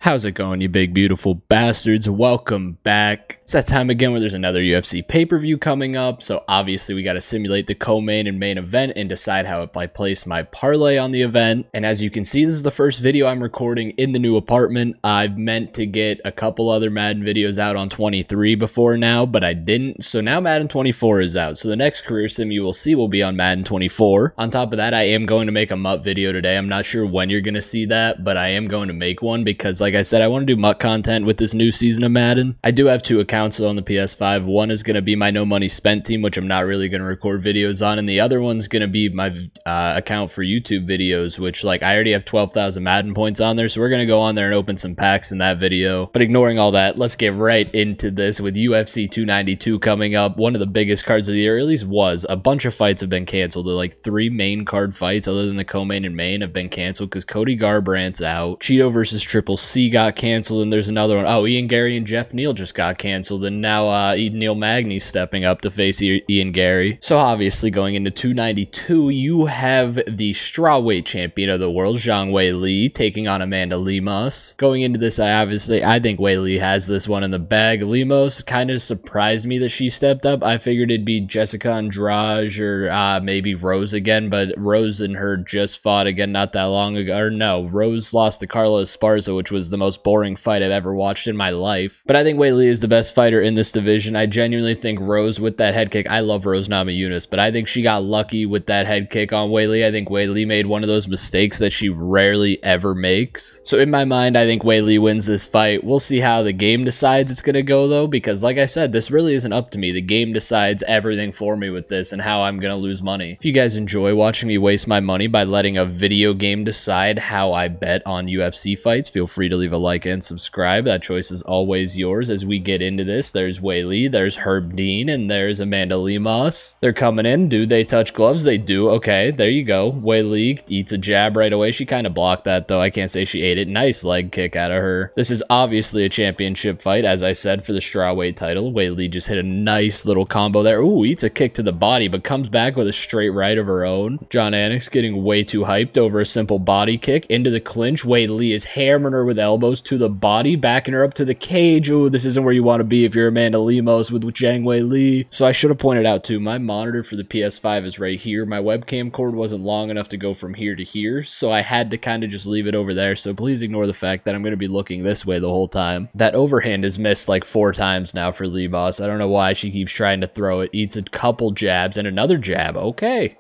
How's it going, you big beautiful bastards? Welcome back. It's that time again where there's another UFC pay-per-view coming up, so obviously we got to simulate the co-main and main event and decide how I place my parlay on the event. And as you can see, this is the first video I'm recording in the new apartment. I've meant to get a couple other Madden videos out on 23 before now, but I didn't, so now Madden 24 is out. So the next career sim you will see will be on Madden 24. On top of that, I am going to make a MUT video today. I'm not sure when you're going to see that, but I am going to make one because, like I said, I want to do MUT content with this new season of Madden. I do have two accounts on the PS5. One is going to be my no money spent team, which I'm not really going to record videos on, and the other one's going to be my account for YouTube videos, which, like, I already have 12,000 Madden points on there, so we're going to go on there and open some packs in that video. But ignoring all that, let's get right into this with UFC 292 coming up. One of the biggest cards of the year, or at least was. A bunch of fights have been canceled. Like 3 main card fights other than the co-main and main have been canceled because Cody Garbrandt's out. Cheeto versus Triple C got canceled, and there's another one. Oh, Ian Gary and Jeff Neal just got canceled, and now Neil Magny's stepping up to face Ian Gary. So obviously going into 292, you have the strawweight champion of the world, Zhang Weili, taking on Amanda Lemos. Going into this, I think Weili has this one in the bag. Lemos kind of surprised me that she stepped up. I figured it'd be Jessica Andrade or maybe Rose again, but Rose and her just fought again not that long ago. Or no, Rose lost to Carla Esparza, which was the most boring fight I've ever watched in my life. But I think Weili is the best fighter in this division. I genuinely think Rose with that head kick, I love Rose Namajunas, but I think she got lucky with that head kick on Weili. I think Weili made one of those mistakes that she rarely ever makes. So in my mind, I think Weili wins this fight. We'll see how the game decides it's going to go, though, because like I said, this really isn't up to me. The game decides everything for me with this and how I'm going to lose money. If you guys enjoy watching me waste my money by letting a video game decide how I bet on UFC fights, feel free to leave a like and subscribe. That choice is always yours. As we get into this, there's Weili, there's Herb Dean, and there's Amanda Lemos. They're coming in. Do they touch gloves? They do. Okay, there you go. Weili eats a jab right away. She kind of blocked that, though. I can't say she ate it. Nice leg kick out of her. This is obviously a championship fight, as I said, for the strawweight title. Weili just hit a nice little combo there. Ooh, eats a kick to the body, but comes back with a straight right of her own. John Anik getting way too hyped over a simple body kick into the clinch. Weili is hammering her with elbows to the body, backing her up to the cage. Ooh, this isn't where you want to be if you're Amanda Lemos with Zhang Weili. So I should have pointed out too, my monitor for the PS5 is right here. My webcam cord wasn't long enough to go from here to here, so I had to kind of just leave it over there. So please ignore the fact that I'm going to be looking this way the whole time. That overhand is missed like 4 times now for Lemos. I don't know why she keeps trying to throw it. Eats a couple jabs and another jab. Okay.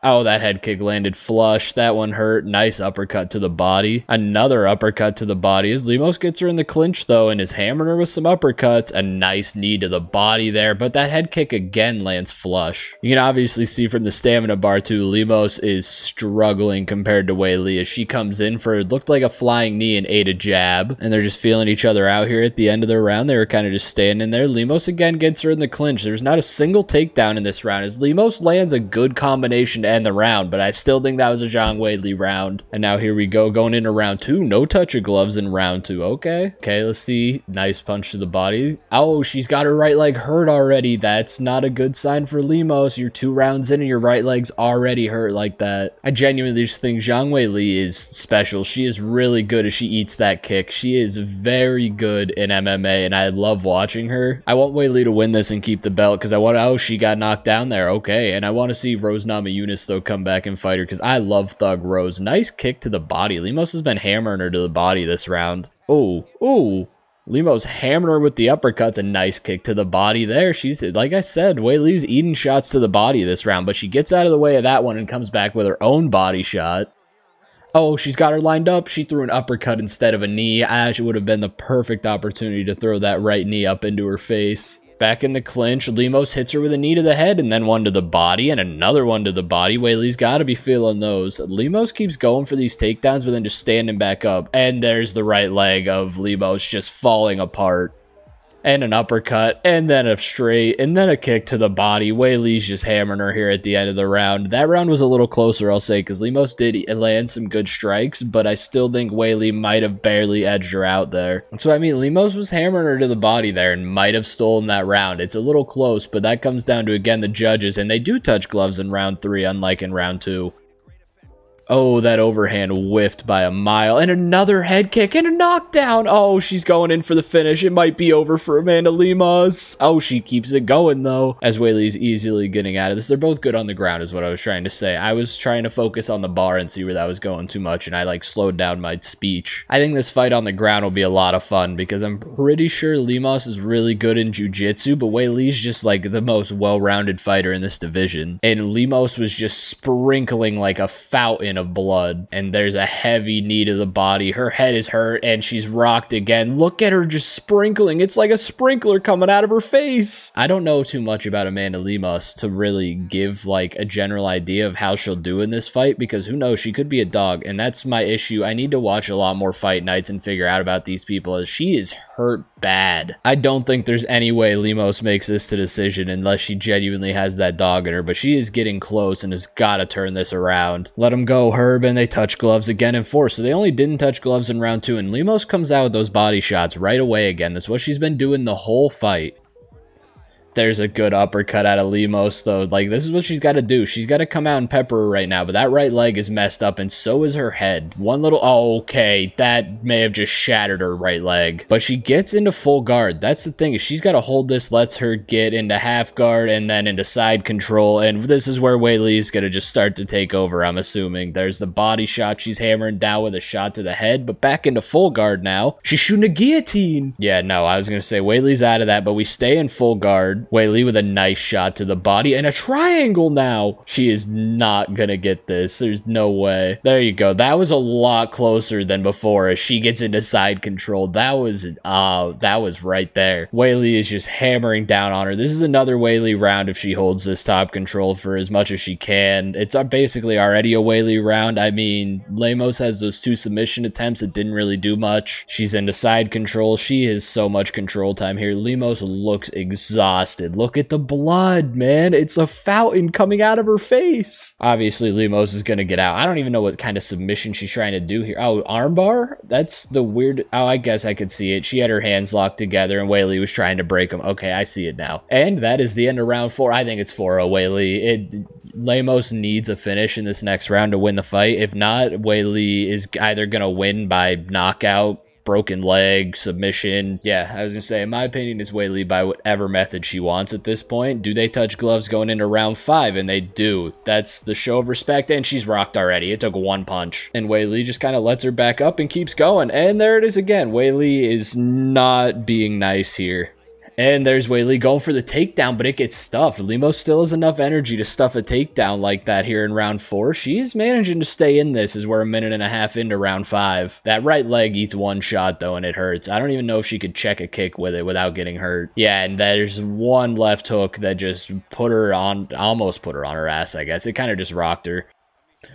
Oh, that head kick landed flush. That one hurt. Nice uppercut to the body. Another uppercut to the body as Lemos gets her in the clinch, though, and is hammering her with some uppercuts. A nice knee to the body there, but that head kick again lands flush. You can obviously see from the stamina bar, too, Lemos is struggling compared to Weili as she comes in for it looked like a flying knee and ate a jab, and they're just feeling each other out here at the end of the round. They were kind of just standing there. Lemos again gets her in the clinch. There's not a single takedown in this round as Lemos lands a good combination to end the round, but I still think that was a Zhang Weili round. And now here we go, going into round 2. No touch of gloves in round 2. Okay, let's see. Nice punch to the body. Oh, she's got her right leg hurt already. That's not a good sign for Lemos. You're 2 rounds in and your right leg's already hurt like that. I genuinely just think Zhang Weili is special. She is really good as she eats that kick. She is very good in MMA, and I love watching her. I want Weili to win this and keep the belt because I want, oh, she got knocked down there. Okay, and I want to see Rose Namajunas, though, come back and fight her because I love Thug Rose. Nice kick to the body. Lemos has been hammering her to the body this round. Oh, Lemos hammering her with the uppercuts. A nice kick to the body there. She's, like I said, Weili's eating shots to the body this round, but she gets out of the way of that one and comes back with her own body shot. Oh, she's got her lined up. She threw an uppercut instead of a knee. Actually would have been the perfect opportunity to throw that right knee up into her face. Back in the clinch, Lemos hits her with a knee to the head and then one to the body and another one to the body. Weili's got to be feeling those. Lemos keeps going for these takedowns, but then just standing back up. And there's the right leg of Lemos just falling apart. And an uppercut, and then a straight, and then a kick to the body. Weili's just hammering her here at the end of the round. That round was a little closer, I'll say, because Lemos did land some good strikes, but I still think Weili might have barely edged her out there. So, I mean, Lemos was hammering her to the body there and might have stolen that round. It's a little close, but that comes down to, again, the judges, and they do touch gloves in round 3, unlike in round 2. Oh, that overhand whiffed by a mile. And another head kick and a knockdown. Oh, she's going in for the finish. It might be over for Amanda Lemos. Oh, she keeps it going, though, as Weili's easily getting out of this. They're both good on the ground is what I was trying to say. I was trying to focus on the bar and see where that was going too much, and I, like, slowed down my speech. I think this fight on the ground will be a lot of fun because I'm pretty sure Lemos is really good in jiu-jitsu, but Weili's just, like, the most well-rounded fighter in this division. And Lemos was just sprinkling like a fountain of blood, and there's a heavy knee to the body. Her head is hurt and she's rocked again. Look at her just sprinkling. It's like a sprinkler coming out of her face. I don't know too much about Amanda Lemos to really give like a general idea of how she'll do in this fight, because who knows, she could be a dog, and that's my issue. I need to watch a lot more fight nights and figure out about these people, as she is hurt bad. I don't think there's any way Lemos makes this to decision unless she genuinely has that dog in her, but she is getting close and has got to turn this around. Let him go, Herb, and they touch gloves again in 4. So they only didn't touch gloves in round 2, and Lemos comes out with those body shots right away again. That's what she's been doing the whole fight. There's a good uppercut out of Lemos, though. Like, this is what she's got to do. She's got to come out and pepper her right now, but that right leg is messed up, and so is her head. One little... Oh, okay, that may have just shattered her right leg. But she gets into full guard. That's the thing, is she's got to hold this, lets her get into half guard, and then into side control, and this is where Weili's going to just start to take over, I'm assuming. There's the body shot. She's hammering down with a shot to the head, but back into full guard now. She's shooting a guillotine. Yeah, no, I was going to say Weili's out of that, but we stay in full guard. Weili with a nice shot to the body and a triangle now. She is not gonna get this. There's no way. There you go. That was a lot closer than before as she gets into side control. That was right there. Weili is just hammering down on her. This is another Weili round if she holds this top control for as much as she can. It's basically already a Weili round. I mean, Lemos has those 2 submission attempts that didn't really do much. She's into side control. She has so much control time here. Lemos looks exhausted. Look at the blood, man. It's a fountain coming out of her face. Obviously, Lemos is going to get out. I don't even know what kind of submission she's trying to do here. Oh, armbar? That's the weird... Oh, I guess I could see it. She had her hands locked together, and Weili was trying to break them. Okay, I see it now. And that is the end of round 4. I think it's 4-0 Weili. Lemos needs a finish in this next round to win the fight. If not, Weili is either going to win by knockout, broken leg, submission. Yeah, I was gonna say, in my opinion, is Weili by whatever method she wants at this point. Do they touch gloves going into round 5? And they do. That's the show of respect, and she's rocked already. It took 1 punch. And Weili just kind of lets her back up and keeps going. And there it is again. Weili is not being nice here. And there's Weili going for the takedown, but it gets stuffed. Lemos still has enough energy to stuff a takedown like that here in round 4. She is managing to stay in this as we're a minute and a half into round 5. That right leg eats 1 shot, though, and it hurts. I don't even know if she could check a kick with it without getting hurt. Yeah, and there's 1 left hook that just put her on, almost put her on her ass, I guess. It kind of just rocked her.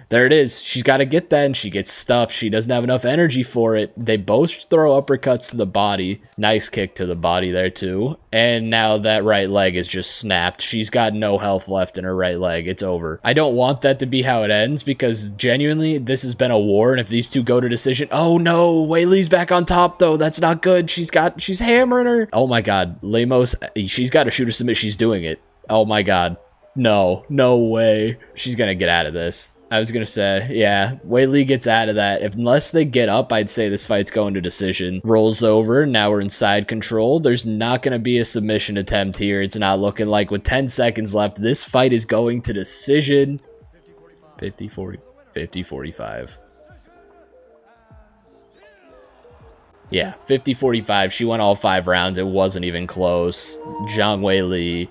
There it is. She's got to get that, and she gets stuffed. She doesn't have enough energy for it. They both throw uppercuts to the body. Nice kick to the body there, too. And now that right leg is just snapped. She's got no health left in her right leg. It's over. I don't want that to be how it ends, because genuinely, this has been a war, and if these two go to decision... Oh, no! Weili's back on top, though. That's not good. She's hammering her. Oh, my God. Lemos, she's got to shoot a submit. She's doing it. Oh, my God. No. No way. She's going to get out of this. I was going to say, yeah, Weili gets out of that. Unless they get up, I'd say this fight's going to decision. Rolls over. Now we're in side control. There's not going to be a submission attempt here. It's not looking like. With 10 seconds left, this fight is going to decision. 50-40, 50-45. Yeah, 50-45. She won all 5 rounds. It wasn't even close. Zhang Weili.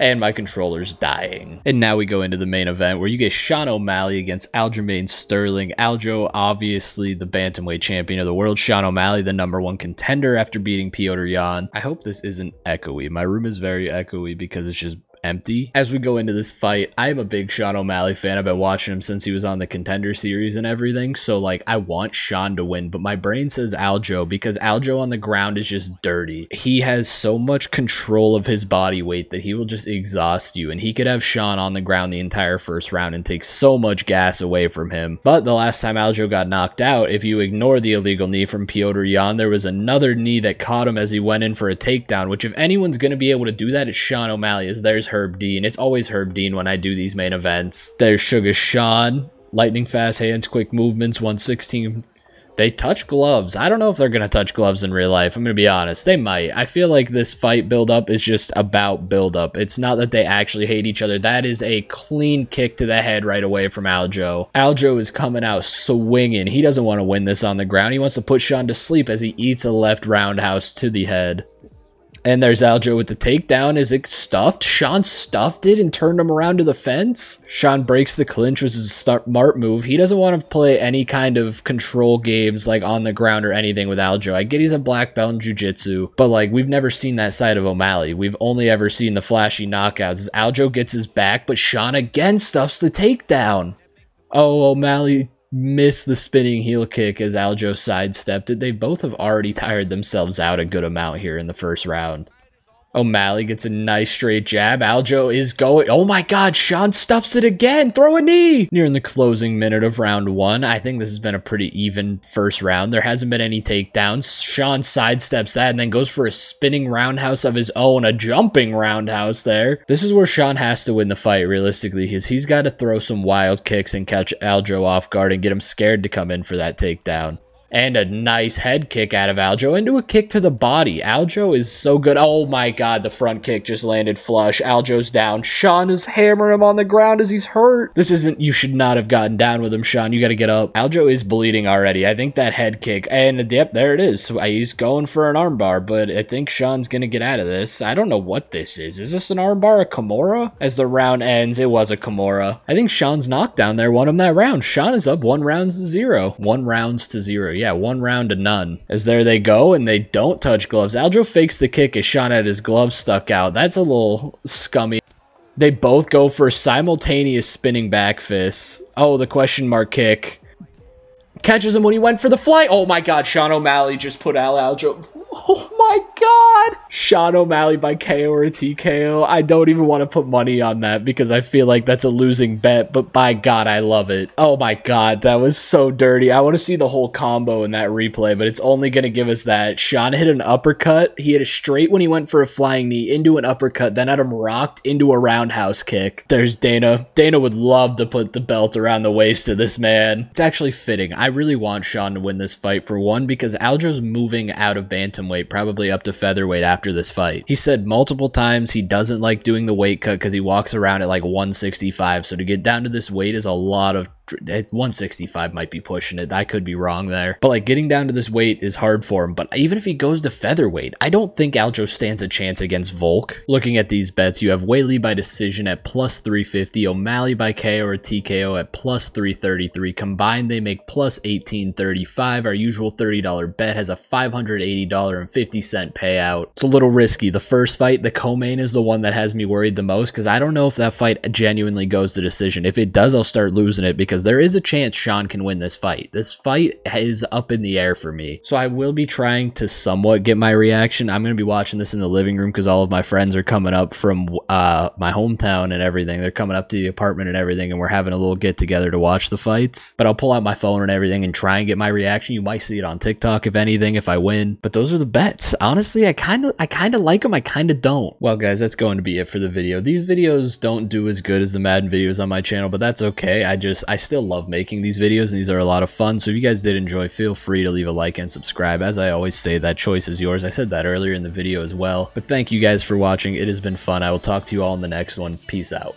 And my controller's dying. And now we go into the main event where you get Sean O'Malley against Aljamain Sterling. Aljo, obviously the bantamweight champion of the world. Sean O'Malley, the #1 contender after beating Petr Yan. I hope this isn't echoey. My room is very echoey because it's just empty. As we go into this fight, I am a big Sean O'Malley fan. I've been watching him since he was on the Contender Series and everything, so like I want Sean to win, but my brain says Aljo because Aljo on the ground is just dirty. He has so much control of his body weight that he will just exhaust you, and he could have Sean on the ground the entire first round and take so much gas away from him. But the last time Aljo got knocked out, if you ignore the illegal knee from Petr Yan, there was another knee that caught him as he went in for a takedown, which if anyone's going to be able to do that, it's Sean O'Malley. There's Herb Dean. It's always Herb Dean when I do these main events. There's Sugar Sean. Lightning fast hands, quick movements, 116. They touch gloves. I don't know if they're going to touch gloves in real life. I'm going to be honest. They might. I feel like this fight build-up is just about build-up. It's not that they actually hate each other. That is a clean kick to the head right away from Aljo. Aljo is coming out swinging. He doesn't want to win this on the ground. He wants to put Sean to sleep as he eats a left roundhouse to the head. And there's Aljo with the takedown. Is it stuffed? Sean stuffed it and turned him around to the fence. Sean breaks the clinch, which is a smart move. He doesn't want to play any kind of control games like on the ground or anything with Aljo. I get he's a black belt in jiu-jitsu, but like we've never seen that side of O'Malley. We've only ever seen the flashy knockouts. As Aljo gets his back, but Sean again stuffs the takedown. Oh, O'Malley missed the spinning heel kick as Aljo sidestepped it. They both have already tired themselves out a good amount here in the first round. O'Malley gets a nice straight jab. Aljo is going. Oh my god, Sean stuffs it again. Throw a knee. Nearing the closing minute of round 1. I think this has been a pretty even first round. There hasn't been any takedowns. Sean sidesteps that and then goes for a spinning roundhouse of his own. A jumping roundhouse there. This is where Sean has to win the fight realistically, because he's got to throw some wild kicks and catch Aljo off guard and get him scared to come in for that takedown. And a nice head kick out of Aljo into a kick to the body. Aljo is so good. Oh my god, the front kick just landed flush. Aljo's down. Sean is hammering him on the ground as he's hurt. This isn't, you should not have gotten down with him, Sean. You got to get up. Aljo is bleeding already. I think that head kick, and yep, there it is. He's going for an armbar, but I think Sean's going to get out of this. I don't know what this is. Is this an armbar, a Kimura? As the round ends, it was a Kimura. I think Sean's knockdown there won him that round. Sean is up 1 round to 0. 1 rounds to 0. Yeah, 1 round to none. As there they go, and they don't touch gloves. Aljo fakes the kick as Sean had his gloves stuck out. That's a little scummy. They both go for simultaneous spinning back fists. Oh, the question mark kick. Catches him when he went for the fly. Oh my god, Sean O'Malley just put out Aljo. Oh my god! Sean O'Malley by KO or TKO. I don't even want to put money on that because I feel like that's a losing bet, but by god, I love it. Oh my god, that was so dirty. I want to see the whole combo in that replay, but it's only going to give us that. Sean hit an uppercut. He hit a straight when he went for a flying knee into an uppercut, then had him rocked into a roundhouse kick. There's Dana. Dana would love to put the belt around the waist of this man. It's actually fitting. I really want Sean to win this fight for one because Aljo's moving out of bantamweight, probably up to featherweight after this fight. He said multiple times he doesn't like doing the weight cut because he walks around at like 165, so to get down to this weight is a lot of 165 might be pushing it. I could be wrong there. But like getting down to this weight is hard for him. But even if he goes to featherweight, I don't think Aljo stands a chance against Volk. Looking at these bets, you have Weili by decision at plus 350, O'Malley by KO or TKO at plus 333. Combined, they make plus 1835. Our usual $30 bet has a $580.50 payout. It's a little risky. The first fight, the co-main, is the one that has me worried the most because I don't know if that fight genuinely goes to decision. If it does, I'll start losing it because there is a chance Sean can win this fight. This fight is up in the air for me. So I will be trying to somewhat get my reaction. I'm going to be watching this in the living room because all of my friends are coming up from my hometown and everything. They're coming up to the apartment and everything, and we're having a little get together to watch the fights. But I'll pull out my phone and everything and try and get my reaction. You might see it on TikTok if anything, if I win. But those are the bets. Honestly, I kind of like them. I kind of don't. Well, guys, that's going to be it for the video. These videos don't do as good as the Madden videos on my channel, but that's okay. I still love making these videos, and these are a lot of fun. So if you guys did enjoy, feel free to leave a like and subscribe. As I always say, that choice is yours. I said that earlier in the video as well. But thank you guys for watching. It has been fun. I will talk to you all in the next one. Peace out.